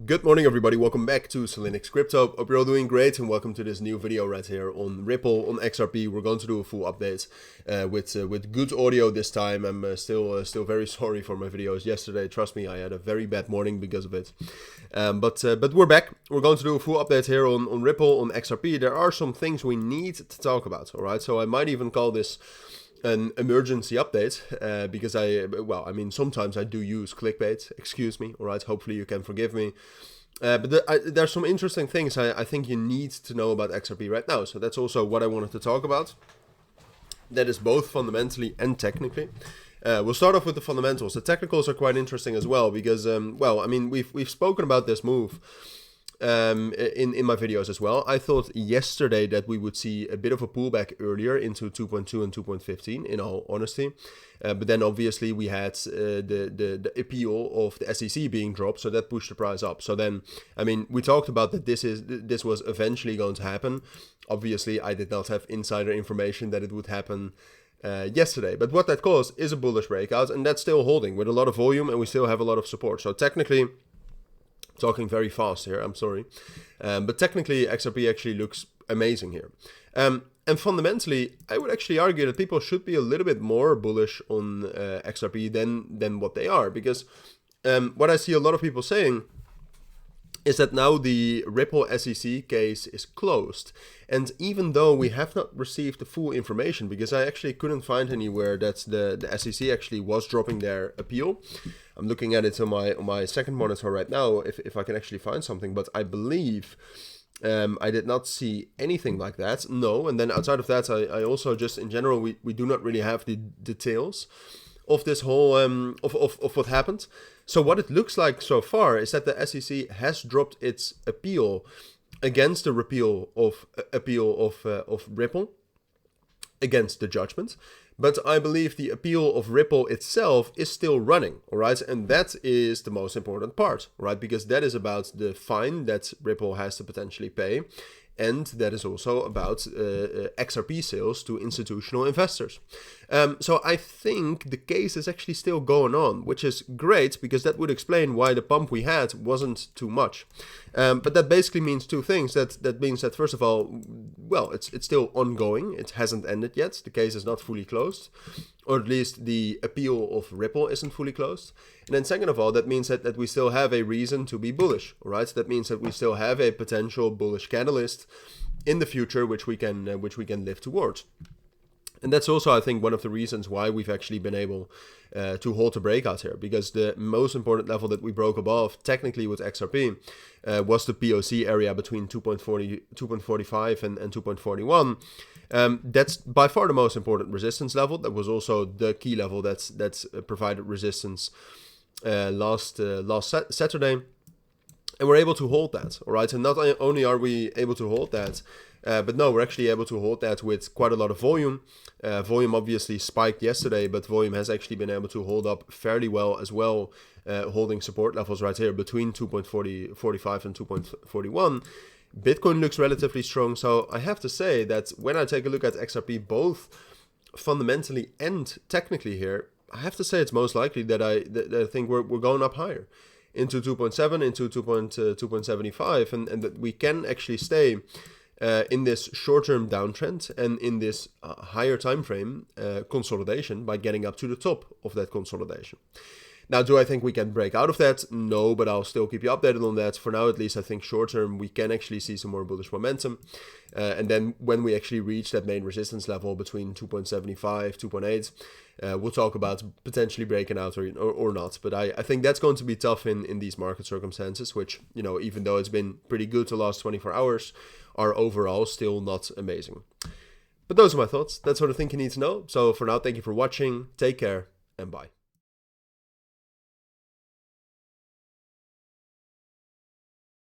Good morning everybody, welcome back to Cilinix Crypto. Hope you're all doing great and welcome to this new video right here on Ripple, on XRP. We're going to do a full update with good audio this time. I'm still very sorry for my videos yesterday. Trust me, I had a very bad morning because of it. But we're back. We're going to do a full update here on Ripple, on XRP. There are some things we need to talk about, alright? So I might even call this an emergency update because sometimes I do use clickbait, excuse me, alright, hopefully you can forgive me. But there's some interesting things I think you need to know about XRP right now, so that's also what I wanted to talk about. That is both fundamentally and technically. We'll start off with the fundamentals. The technicals are quite interesting as well because, we've spoken about this move in my videos as well. I thought yesterday that we would see a bit of a pullback earlier into 2.2 and 2.15 in all honesty, but then obviously we had the appeal of the SEC being dropped, so that pushed the price up. So then we talked about that this was eventually going to happen. Obviously I did not have insider information that it would happen yesterday, but what that caused is a bullish breakout, and that's still holding with a lot of volume, and we still have a lot of support. So technically, talking very fast here, I'm sorry, but technically XRP actually looks amazing here, and fundamentally I would actually argue that people should be a little bit more bullish on XRP than what they are, because what I see a lot of people saying is that now the Ripple SEC case is closed. And even though we have not received the full information, because I actually couldn't find anywhere that the SEC actually was dropping their appeal. I'm looking at it on my second monitor right now, if I can actually find something, but I believe I did not see anything like that, no. And then outside of that, I also just in general, we do not really have the details of this whole of what happened. So what it looks like so far is that the SEC has dropped its appeal against the appeal of Ripple against the judgment, but I believe the appeal of Ripple itself is still running, all right, and that is the most important part, right, because that is about the fine that Ripple has to potentially pay. And that is also about XRP sales to institutional investors. So I think the case is actually still going on, which is great because that would explain why the pump we had wasn't too much. But that basically means two things. That means that first of all, well, it's still ongoing. It hasn't ended yet. The case is not fully closed, or at least the appeal of Ripple isn't fully closed. And then second of all, that means that we still have a reason to be bullish, all right? That means that we still have a potential bullish catalyst in the future, which we can live towards. And that's also, I think, one of the reasons why we've actually been able to hold the breakout here, because the most important level that we broke above, technically with XRP, was the POC area between 2.45 and 2.41. That's by far the most important resistance level. That was also the key level that's provided resistance last Saturday. And we're able to hold that, all right? And not only are we able to hold that, but no, we're actually able to hold that with quite a lot of volume. Volume obviously spiked yesterday, but volume has actually been able to hold up fairly well as well, holding support levels right here between 2.45 and 2.41. Bitcoin looks relatively strong, so I have to say that when I take a look at XRP, both fundamentally and technically here, I have to say it's most likely that I think we're going up higher into 2.7, into 2.75, and that we can actually stay in this short-term downtrend and in this higher time frame consolidation by getting up to the top of that consolidation. Now, do I think we can break out of that? No, but I'll still keep you updated on that. For now, at least, I think short-term, we can actually see some more bullish momentum. And then when we actually reach that main resistance level between 2.75, 2.8, we'll talk about potentially breaking out or not. But I think that's going to be tough in these market circumstances, which, you know, even though it's been pretty good the last 24 hours, are overall still not amazing. But those are my thoughts. That's sort of thing you need to know. So for now, thank you for watching. Take care and bye.